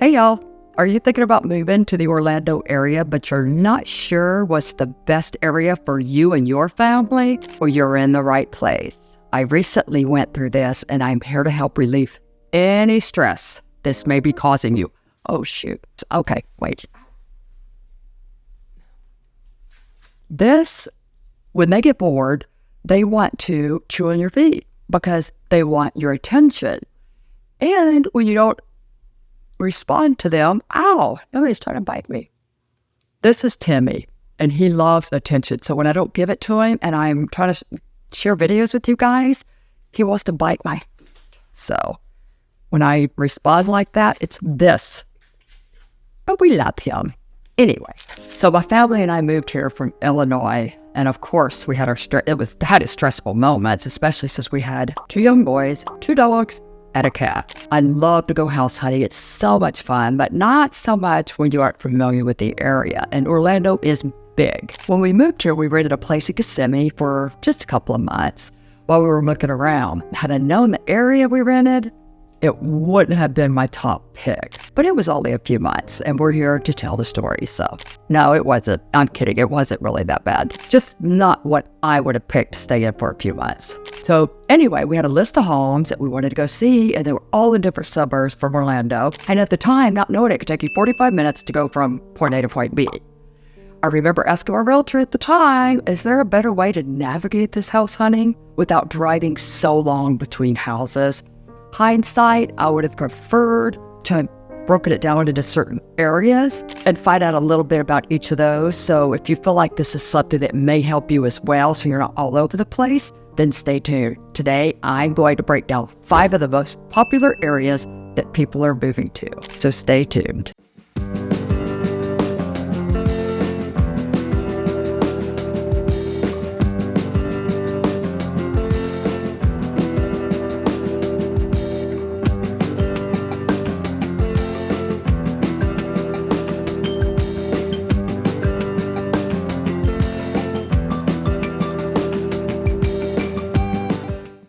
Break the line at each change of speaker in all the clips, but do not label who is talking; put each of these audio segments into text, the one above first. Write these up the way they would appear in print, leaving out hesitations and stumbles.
Hey y'all, are you thinking about moving to the Orlando area, but you're not sure what's the best area for you and your family? Well, you're in the right place. I recently went through this and I'm here to help relieve any stress this may be causing you. Oh shoot. Okay, wait. When they get bored, they want to chew on your feet because they want your attention. And when you don't respond to them, ow, nobody's trying to bite me. This is Timmy, and he loves attention. So when I don't give it to him and I'm trying to share videos with you guys, he wants to bite my feet. So when I respond like that, it's this. But we love him. Anyway, so my family and I moved here from Illinois. And of course, we had had its stressful moments, especially since we had 2 young boys, 2 dogs, and a cat. I love to go house hunting. It's so much fun, but not so much when you aren't familiar with the area. And Orlando is big. When we moved here, we rented a place in Kissimmee for just a couple of months while we were looking around. Had I known the area we rented, it wouldn't have been my top pick. But it was only a few months, and we're here to tell the story. So, no, it wasn't. I'm kidding. It wasn't really that bad. Just not what I would have picked to stay in for a few months. So anyway, we had a list of homes that we wanted to go see, and they were all in different suburbs from Orlando. And at the time, not knowing it could take you 45 minutes to go from point A to point B. I remember asking our realtor at the time, is there a better way to navigate this house hunting without driving so long between houses? Hindsight, I would have preferred to have broken it down into certain areas and find out a little bit about each of those. So if you feel like this is something that may help you as well, so you're not all over the place, then stay tuned. Today, I'm going to break down 5 of the most popular areas that people are moving to. So stay tuned.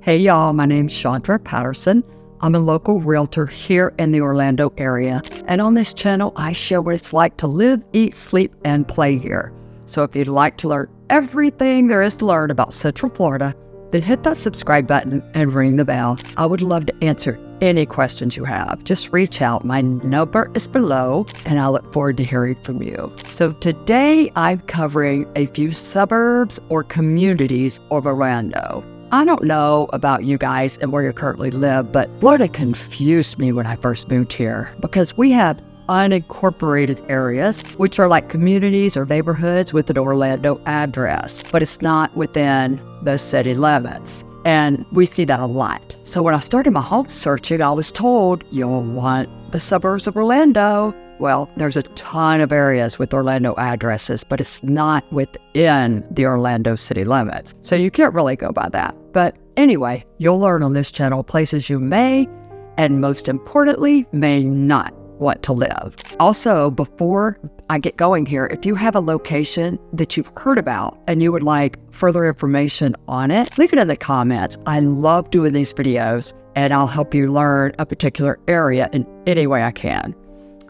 Hey y'all, my name's Chandra Patterson. I'm a local realtor here in the Orlando area. And on this channel, I share what it's like to live, eat, sleep, and play here. So if you'd like to learn everything there is to learn about Central Florida, then hit that subscribe button and ring the bell. I would love to answer any questions you have. Just reach out. My number is below, and I look forward to hearing from you. So today, I'm covering a few suburbs or communities of Orlando. I don't know about you guys and where you currently live, but Florida confused me when I first moved here because we have unincorporated areas, which are like communities or neighborhoods with an Orlando address, but it's not within the city limits. And we see that a lot. So when I started my home searching, I was told you'll want the suburbs of Orlando. Well, there's a ton of areas with Orlando addresses, but it's not within the Orlando city limits. So you can't really go by that. But anyway, you'll learn on this channel places you may, and most importantly, may not want to live. Also, before I get going here, if you have a location that you've heard about and you would like further information on it, leave it in the comments. I love doing these videos, and I'll help you learn a particular area in any way I can.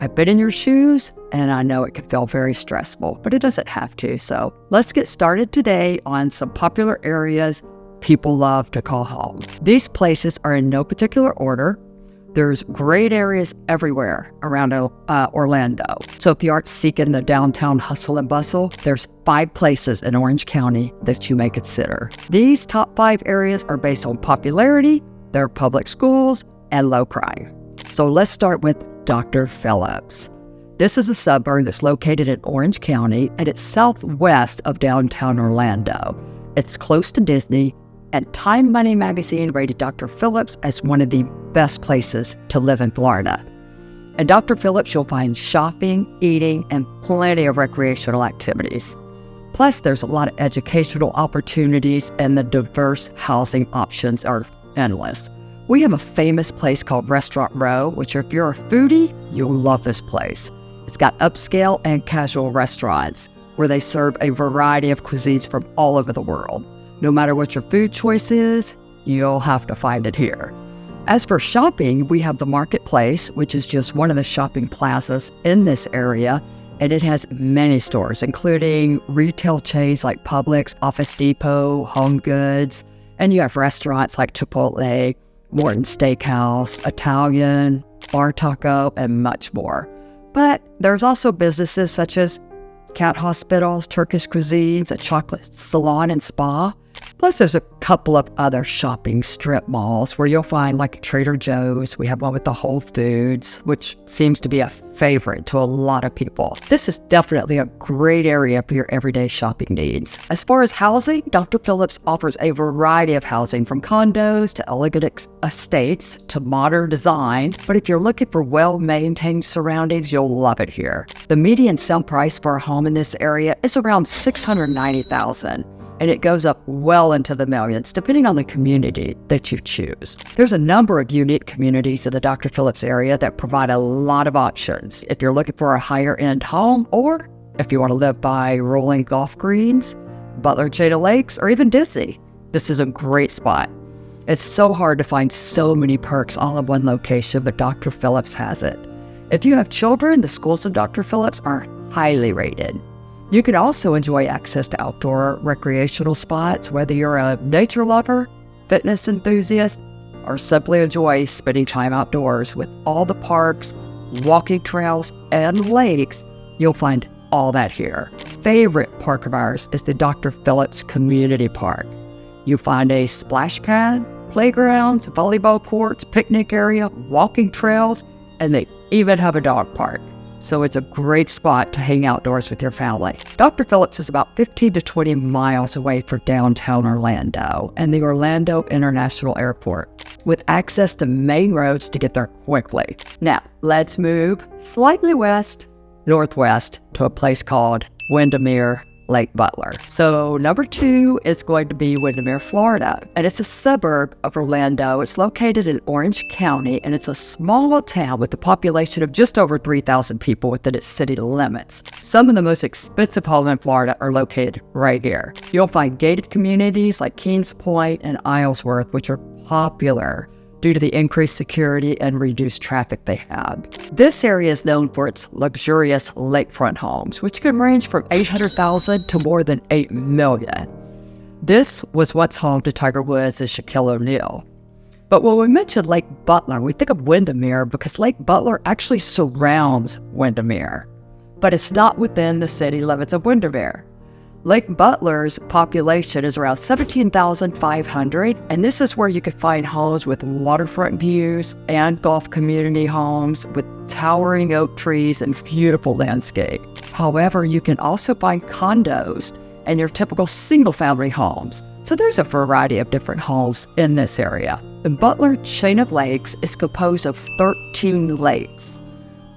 I've been in your shoes, and I know it can feel very stressful, but it doesn't have to. So let's get started today on some popular areas people love to call home. These places are in no particular order. There's great areas everywhere around Orlando. So if you aren't seeking the downtown hustle and bustle, there's 5 places in Orange County that you may consider. These top 5 areas are based on popularity, their public schools, and low crime. So let's start with Dr. Phillips. This is a suburb that's located in Orange County, and it's southwest of downtown Orlando. It's close to Disney, and Time Money magazine rated Dr. Phillips as one of the best places to live in Florida. At Dr. Phillips, you'll find shopping, eating, and plenty of recreational activities. Plus, there's a lot of educational opportunities, and the diverse housing options are endless. We have a famous place called Restaurant Row, which if you're a foodie, you'll love this place. It's got upscale and casual restaurants where they serve a variety of cuisines from all over the world. No matter what your food choice is, you'll have to find it here. As for shopping, we have the Marketplace, which is just one of the shopping plazas in this area, and it has many stores, including retail chains like Publix, Office Depot, Home Goods, and you have restaurants like Chipotle, Morton Steakhouse, Italian, Bar Taco, and much more. But there's also businesses such as cat hospitals, Turkish cuisines, a chocolate salon and spa. Plus, there's a couple of other shopping strip malls where you'll find like a Trader Joe's. We have one with the Whole Foods, which seems to be a favorite to a lot of people. This is definitely a great area for your everyday shopping needs. As far as housing, Dr. Phillips offers a variety of housing from condos to elegant estates to modern design. But if you're looking for well-maintained surroundings, you'll love it here. The median sale price for a home in this area is around $690,000. And it goes up well into the millions, depending on the community that you choose. There's a number of unique communities in the Dr. Phillips area that provide a lot of options. If you're looking for a higher-end home, or if you want to live by rolling golf greens, Butler Jada Lakes, or even Disney, this is a great spot. It's so hard to find so many perks all in one location, but Dr. Phillips has it. If you have children, the schools of Dr. Phillips are highly rated. You can also enjoy access to outdoor recreational spots, whether you're a nature lover, fitness enthusiast, or simply enjoy spending time outdoors. With all the parks, walking trails, and lakes, you'll find all that here. Favorite park of ours is the Dr. Phillips Community Park. You find a splash pad, playgrounds, volleyball courts, picnic area, walking trails, and they even have a dog park. So it's a great spot to hang outdoors with your family. Dr. Phillips is about 15 to 20 miles away from downtown Orlando and the Orlando International Airport, with access to main roads to get there quickly. Now, let's move slightly northwest to a place called Windermere Lake Butler. So number 2 is going to be Windermere, Florida, and it's a suburb of Orlando. It's located in Orange County, and it's a small town with a population of just over 3,000 people within its city limits. Some of the most expensive homes in Florida are located right here. You'll find gated communities like Kings Point and Islesworth, which are popular due to the increased security and reduced traffic they have. This area is known for its luxurious lakefront homes, which can range from $800,000 to more than $8 million. This was once home to Tiger Woods and Shaquille O'Neal. But when we mention Lake Butler, we think of Windermere because Lake Butler actually surrounds Windermere, but it's not within the city limits of Windermere. Lake Butler's population is around 17,500, and this is where you can find homes with waterfront views and golf community homes with towering oak trees and beautiful landscape. However, you can also find condos and your typical single-family homes. So there's a variety of different homes in this area. The Butler chain of lakes is composed of 13 lakes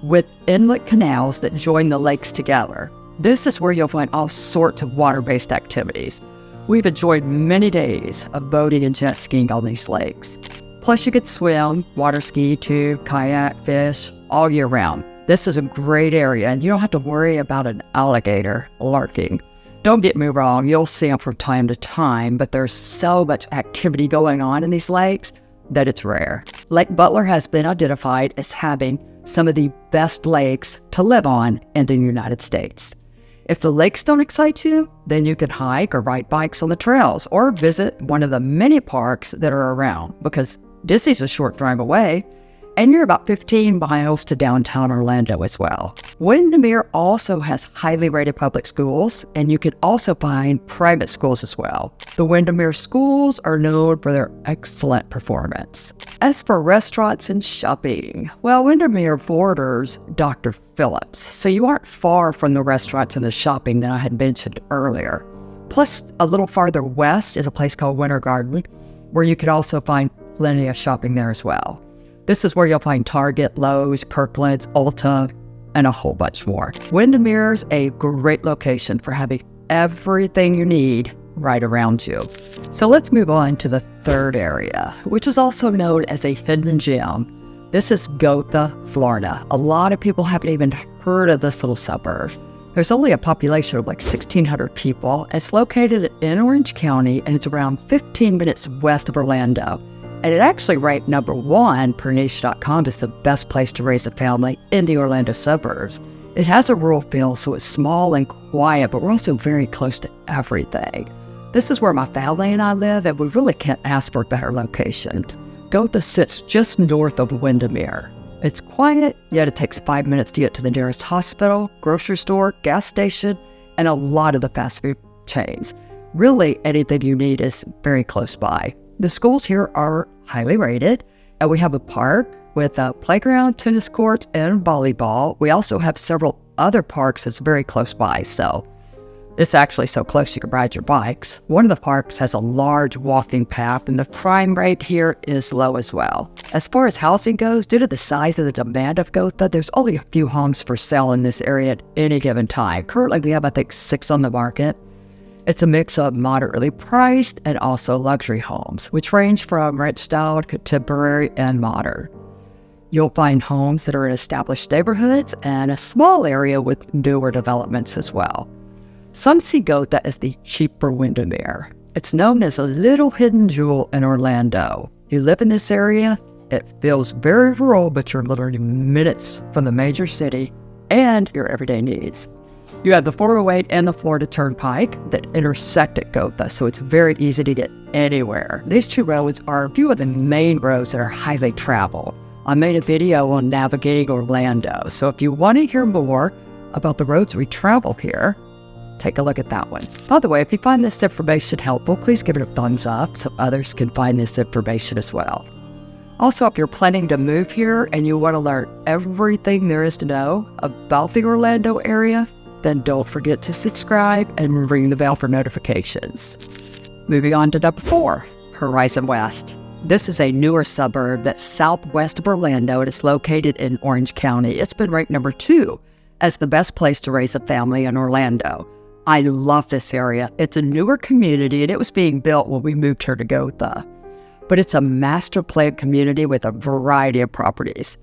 with inlet canals that join the lakes together. This is where you'll find all sorts of water-based activities. We've enjoyed many days of boating and jet skiing on these lakes. Plus, you could swim, water ski, tube, kayak, fish, all year round. This is a great area, and you don't have to worry about an alligator lurking. Don't get me wrong, you'll see them from time to time, but there's so much activity going on in these lakes that it's rare. Lake Butler has been identified as having some of the best lakes to live on in the United States. If the lakes don't excite you, then you can hike or ride bikes on the trails or visit one of the many parks that are around, because Disney's a short drive away, and you're about 15 miles to downtown Orlando as well. Windermere also has highly rated public schools, and you can also find private schools as well. The Windermere schools are known for their excellent performance. As for restaurants and shopping, well, Windermere borders Dr. Phillips, so you aren't far from the restaurants and the shopping that I had mentioned earlier. Plus, a little farther west is a place called Winter Garden, where you can also find plenty of shopping there as well. This is where you'll find Target, Lowe's, Kirkland's, Ulta, and a whole bunch more. Windermere's a great location for having everything you need right around you. So let's move on to the third area, which is also known as a hidden gem. This is Gotha, Florida. A lot of people haven't even heard of this little suburb. There's only a population of like 1,600 people. It's located in Orange County, and it's around 15 minutes west of Orlando. And it actually ranked #1 per niche.com as the best place to raise a family in the Orlando suburbs. It has a rural feel, so it's small and quiet, but we're also very close to everything. This is where my family and I live, and we really can't ask for a better location. Gotha sits just north of Windermere. It's quiet, yet it takes 5 minutes to get to the nearest hospital, grocery store, gas station, and a lot of the fast food chains. Really, anything you need is very close by. The schools here are highly rated, and we have a park with a playground, tennis courts, and volleyball. We also have several other parks that's very close by, so it's actually so close you can ride your bikes. One of the parks has a large walking path, and the crime rate here is low as well. As far as housing goes, due to the size of the demand of Gotha, there's only a few homes for sale in this area at any given time. Currently, we have, I think, 6 on the market. It's a mix of moderately priced and also luxury homes, which range from rent-style, contemporary, and modern. You'll find homes that are in established neighborhoods and a small area with newer developments as well. Some see Gotha as the cheaper Windermere. It's known as a little hidden jewel in Orlando. You live in this area, it feels very rural, but you're literally minutes from the major city and your everyday needs. You have the 408 and the Florida Turnpike that intersect at Gotha, so it's very easy to get anywhere. These 2 roads are a few of the main roads that are highly traveled. I made a video on navigating Orlando, so if you want to hear more about the roads we travel here, take a look at that one. By the way, if you find this information helpful, please give it a thumbs up so others can find this information as well. Also, if you're planning to move here and you want to learn everything there is to know about the Orlando area, then don't forget to subscribe and ring the bell for notifications. Moving on to #4, Horizon West. This is a newer suburb that's southwest of Orlando and it's located in Orange County. It's been ranked #2 as the best place to raise a family in Orlando. I love this area. It's a newer community and it was being built when we moved here to Gotha. But it's a master planned community with a variety of properties.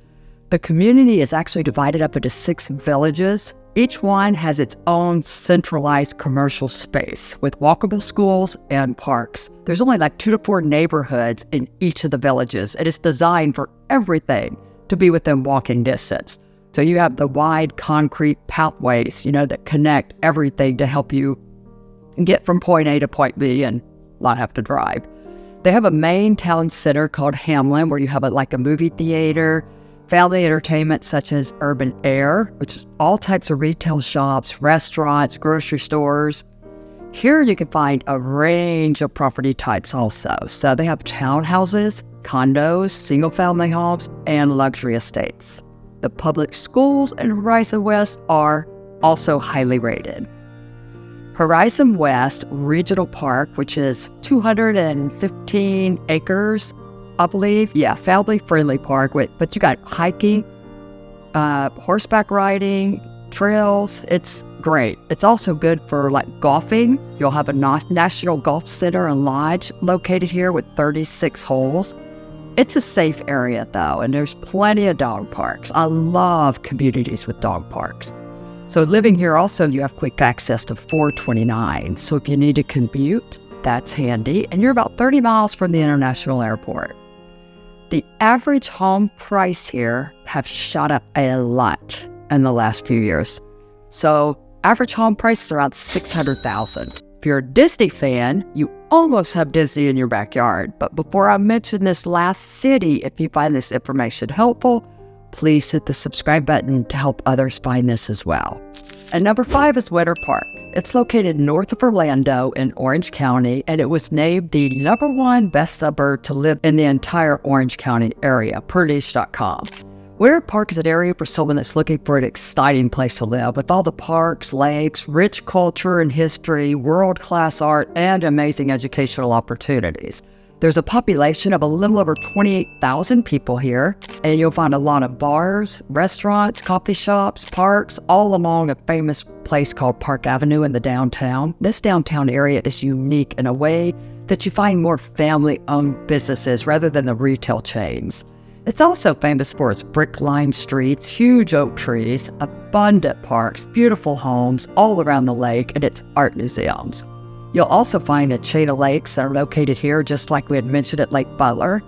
The community is actually divided up into 6 villages. Each one has its own centralized commercial space with walkable schools and parks. There's only like 2 to 4 neighborhoods in each of the villages. It is designed for everything to be within walking distance. So you have the wide concrete pathways, that connect everything to help you get from point A to point B and not have to drive. They have a main town center called Hamlin where you have a movie theater, family entertainment such as Urban Air, which is all types of retail shops, restaurants, grocery stores. Here you can find a range of property types also. So they have townhouses, condos, single-family homes, and luxury estates. The public schools in Horizon West are also highly rated. Horizon West Regional Park, which is 215 acres, I believe. Yeah, family-friendly park, but you got hiking, horseback riding, trails. It's great. It's also good for golfing. You'll have a National Golf Center and Lodge located here with 36 holes. It's a safe area though, and there's plenty of dog parks. I love communities with dog parks. So living here also, you have quick access to 429. So if you need to commute, that's handy. And you're about 30 miles from the international airport. The average home price here have shot up a lot in the last few years. So average home price is around $600,000. If you're a Disney fan, you almost have Disney in your backyard. But before I mention this last city, if you find this information helpful, please hit the subscribe button to help others find this as well. And #5 is Winter Park. It's located north of Orlando in Orange County, and it was named the #1 best suburb to live in the entire Orange County area, per niche.com. Winter Park is an area for someone that's looking for an exciting place to live with all the parks, lakes, rich culture and history, world-class art, and amazing educational opportunities. There's a population of a little over 28,000 people here, and you'll find a lot of bars, restaurants, coffee shops, parks, all along a famous place called Park Avenue in the downtown. This downtown area is unique in a way that you find more family-owned businesses rather than the retail chains. It's also famous for its brick-lined streets, huge oak trees, abundant parks, beautiful homes all around the lake, and its art museums. You'll also find a chain of lakes that are located here, just like we had mentioned at Lake Butler.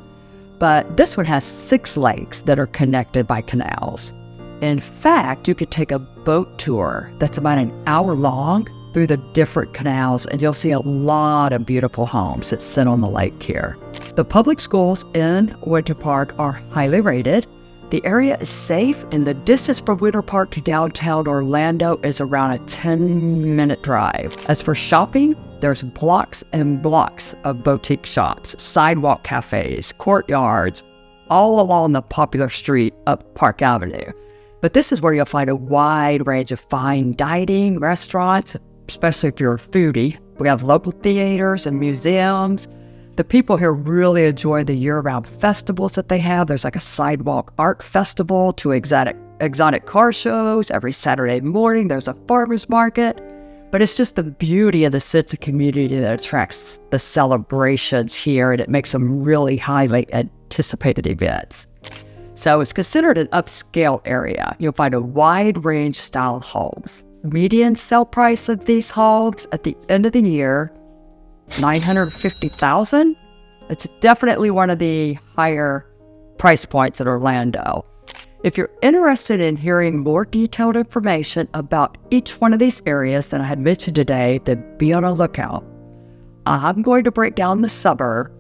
but this one has 6 lakes that are connected by canals. In fact, you could take a boat tour that's about an hour long through the different canals, and you'll see a lot of beautiful homes that sit on the lake here. The public schools in Winter Park are highly rated. The area is safe, and the distance from Winter Park to downtown Orlando is around a 10-minute drive. As for shopping, there's blocks and blocks of boutique shops, sidewalk cafes, courtyards, all along the popular street up Park Avenue. But this is where you'll find a wide range of fine dining, restaurants, especially if you're a foodie. We have local theaters and museums. The people here really enjoy the year-round festivals that they have. There's like a sidewalk art festival to exotic car shows. Every Saturday morning, there's a farmer's market. But it's just the beauty of the sense of community that attracts the celebrations here, and it makes them really highly anticipated events. So it's considered an upscale area. You'll find a wide range style homes. Median sale price of these homes at the end of the year, $950,000. It's definitely one of the higher price points in Orlando. If you're interested in hearing more detailed information about each one of these areas that I had mentioned today, then be on a lookout. I'm going to break down the suburb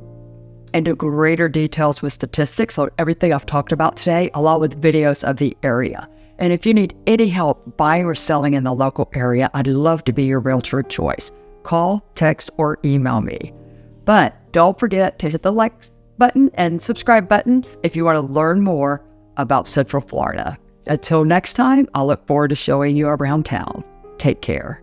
into greater details with statistics on everything I've talked about today, along with videos of the area. And if you need any help buying or selling in the local area, I'd love to be your realtor of choice. Call, text, or email me. But don't forget to hit the like button and subscribe button if you want to learn more about Central Florida. Until next time, I'll look forward to showing you around town. Take care.